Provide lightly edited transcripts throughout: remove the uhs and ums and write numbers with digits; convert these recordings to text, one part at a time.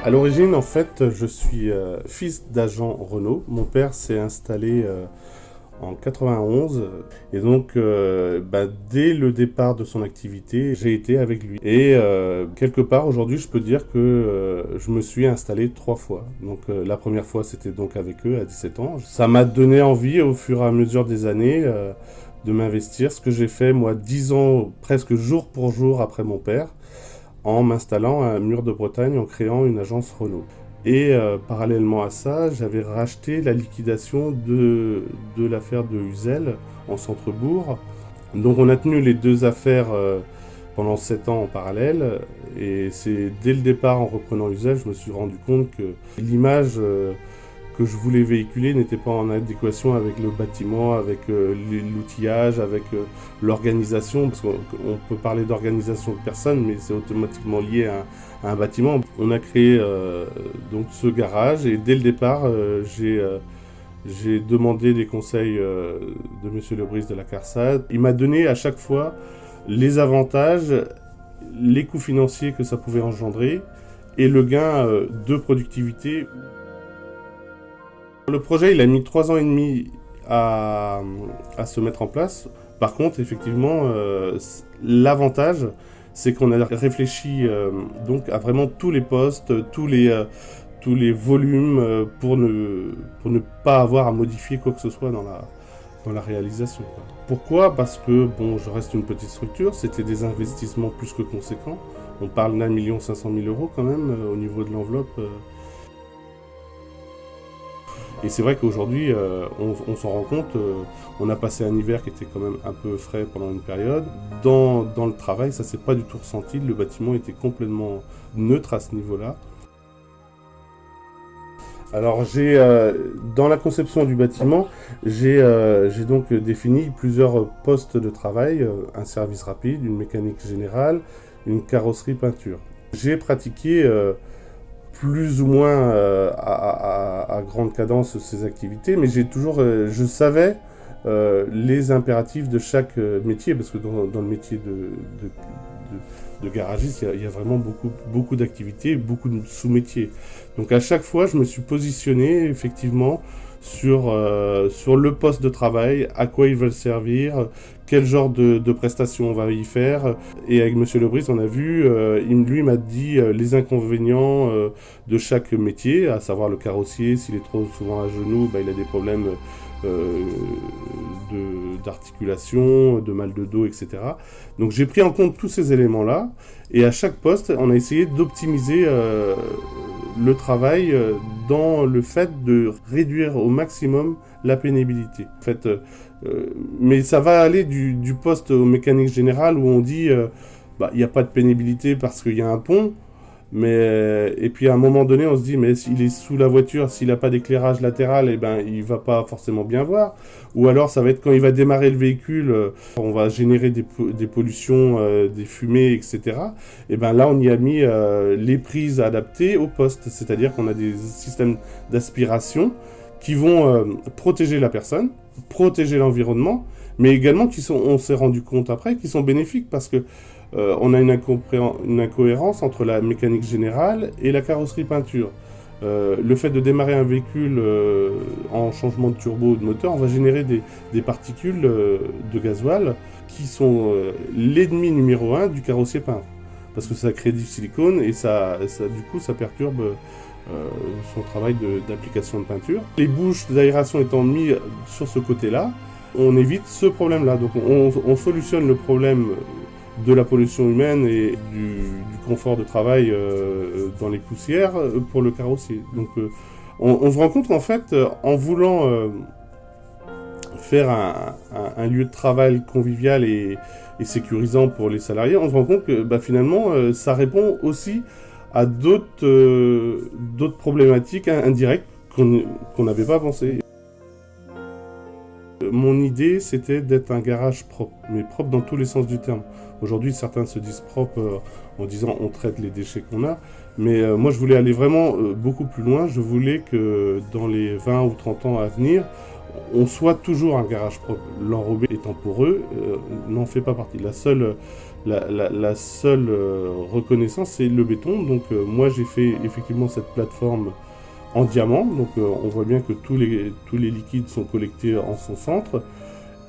À l'origine, en fait, je suis fils d'agent Renault. Mon père s'est installé en 91 et donc dès le départ de son activité, j'ai été avec lui. Et quelque part aujourd'hui, je peux dire que je me suis installé 3 fois. Donc la première fois, c'était donc avec eux à 17 ans. Ça m'a donné envie au fur et à mesure des années de m'investir. Ce que j'ai fait moi 10 ans presque jour pour jour après mon père, en m'installant à Mur de Bretagne, en créant une agence Renault. Et parallèlement à ça, j'avais racheté la liquidation de l'affaire de Uzel en centre-bourg. Donc on a tenu les deux affaires pendant 7 ans en parallèle. Et c'est dès le départ, en reprenant Uzel, je me suis rendu compte que l'image que je voulais véhiculer n'était pas en adéquation avec le bâtiment, avec l'outillage, avec l'organisation, parce qu'on peut parler d'organisation de personnes, mais c'est automatiquement lié à un bâtiment. On a créé donc ce garage et dès le départ, j'ai demandé des conseils de Monsieur Lebris de la CARSAT. Il m'a donné à chaque fois les avantages, les coûts financiers que ça pouvait engendrer et le gain de productivité. Le projet, il a mis 3 ans et demi à se mettre en place. Par contre, effectivement, l'avantage, c'est qu'on a réfléchi donc à vraiment tous les postes, tous les volumes pour ne pas avoir à modifier quoi que ce soit dans la réalisation. Pourquoi ? Parce que, bon, je reste une petite structure, c'était des investissements plus que conséquents. On parle d'1 500 000 € quand même au niveau de l'enveloppe. Et c'est vrai qu'aujourd'hui, on s'en rend compte, on a passé un hiver qui était quand même un peu frais pendant une période. Dans le travail, ça s'est pas du tout ressenti, le bâtiment était complètement neutre à ce niveau-là. Alors dans la conception du bâtiment, j'ai donc défini plusieurs postes de travail, un service rapide, une mécanique générale, une carrosserie peinture. J'ai pratiqué plus ou moins à grande cadence ces activités, mais je savais les impératifs de chaque métier, parce que dans le métier de garagiste, il y a vraiment beaucoup d'activités, beaucoup de sous-métiers. Donc à chaque fois, je me suis positionné effectivement sur le poste de travail, à quoi ils veulent servir, quel genre de prestations on va y faire. Et avec Monsieur Lebris, on a vu, lui m'a dit les inconvénients de chaque métier, à savoir le carrossier, s'il est trop souvent à genoux, il a des problèmes d'articulation, de mal de dos, etc. Donc j'ai pris en compte tous ces éléments-là, et à chaque poste, on a essayé d'optimiser le travail dans le fait de réduire au maximum la pénibilité. En fait, mais ça va aller du poste au mécanique générale où on dit il n'y a pas de pénibilité parce qu'il y a un pont, et puis à un moment donné on se dit mais s'il est sous la voiture, s'il n'a pas d'éclairage latéral, il va pas forcément bien voir. Ou alors ça va être quand il va démarrer le véhicule, on va générer des pollutions, des fumées, etc. Et là on y a mis les prises adaptées au poste, c'est-à-dire qu'on a des systèmes d'aspiration qui vont protéger la personne, protéger l'environnement, mais également on s'est rendu compte après, qui sont bénéfiques parce que on a une incohérence entre la mécanique générale et la carrosserie peinture. Le fait de démarrer un véhicule en changement de turbo ou de moteur, on va générer des particules de gasoil qui sont l'ennemi numéro 1 du carrossier peintre. Parce que ça crée du silicone et du coup ça perturbe son travail d'application de peinture. Les bouches d'aération étant mises sur ce côté-là, on évite ce problème-là. Donc on solutionne le problème de la pollution humaine et du confort de travail dans les poussières pour le carrossier. Donc on se rend compte qu'en fait, en voulant faire un lieu de travail convivial et sécurisant pour les salariés, on se rend compte que finalement ça répond aussi à d'autres problématiques indirectes qu'on n'avait pas pensé. Mon idée, c'était d'être un garage propre, mais propre dans tous les sens du terme. Aujourd'hui, certains se disent propres en disant on traite les déchets qu'on a, mais moi je voulais aller vraiment beaucoup plus loin. Je voulais que dans les 20 ou 30 ans à venir, on soit toujours un garage propre. L'enrobé étant poreux n'en fait pas partie. La seule reconnaissance, c'est le béton. Donc moi, j'ai fait effectivement cette plateforme en diamant. Donc on voit bien que tous les liquides sont collectés en son centre.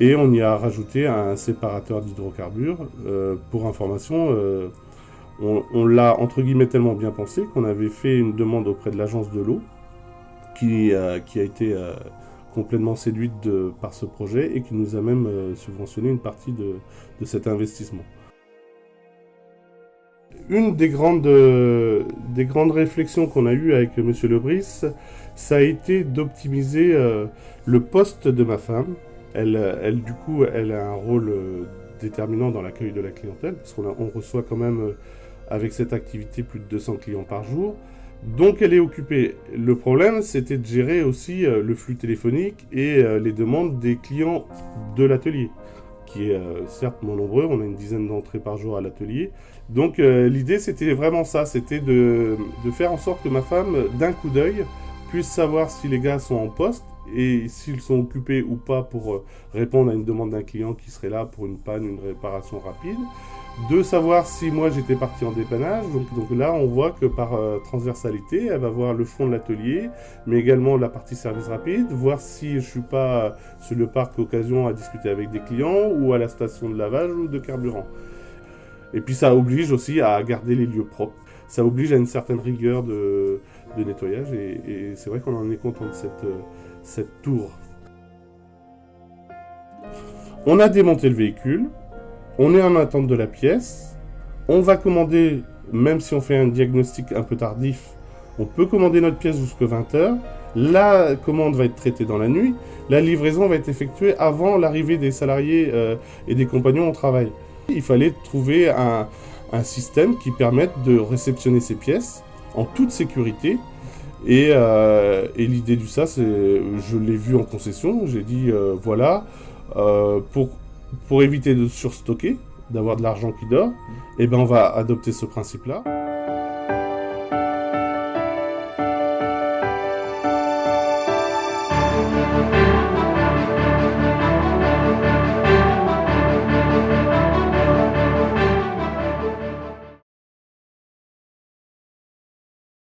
Et on y a rajouté un séparateur d'hydrocarbures. Pour information, on l'a entre guillemets tellement bien pensé qu'on avait fait une demande auprès de l'agence de l'eau qui a été complètement séduite par ce projet et qui nous a même subventionné une partie de cet investissement. Une des grandes réflexions qu'on a eues avec M. Lebris, ça a été d'optimiser le poste de ma femme. Elle, du coup, elle a un rôle déterminant dans l'accueil de la clientèle, parce qu'on reçoit quand même, avec cette activité, plus de 200 clients par jour. Donc elle est occupée. Le problème, c'était de gérer aussi le flux téléphonique et les demandes des clients de l'atelier, qui est certes moins nombreux, on a une dizaine d'entrées par jour à l'atelier. Donc l'idée, c'était vraiment ça, c'était de faire en sorte que ma femme, d'un coup d'œil, puisse savoir si les gars sont en poste, et s'ils sont occupés ou pas pour répondre à une demande d'un client qui serait là pour une panne, une réparation rapide, de savoir si moi j'étais parti en dépannage. Donc là on voit que par transversalité, elle va voir le fond de l'atelier, mais également la partie service rapide, voir si je suis pas sur le parc occasion à discuter avec des clients ou à la station de lavage ou de carburant. Et puis ça oblige aussi à garder les lieux propres. Ça oblige à une certaine rigueur de nettoyage et c'est vrai qu'on en est content de cette tour. On a démonté le véhicule, on est en attente de la pièce, on va commander, même si on fait un diagnostic un peu tardif, on peut commander notre pièce jusqu'à 20h, la commande va être traitée dans la nuit, la livraison va être effectuée avant l'arrivée des salariés et des compagnons au travail. Il fallait trouver un système qui permette de réceptionner ces pièces en toute sécurité. Et l'idée du ça, c'est, je l'ai vu en concession, j'ai dit voilà, pour éviter de surstocker, d'avoir de l'argent qui dort, et ben on va adopter ce principe-là.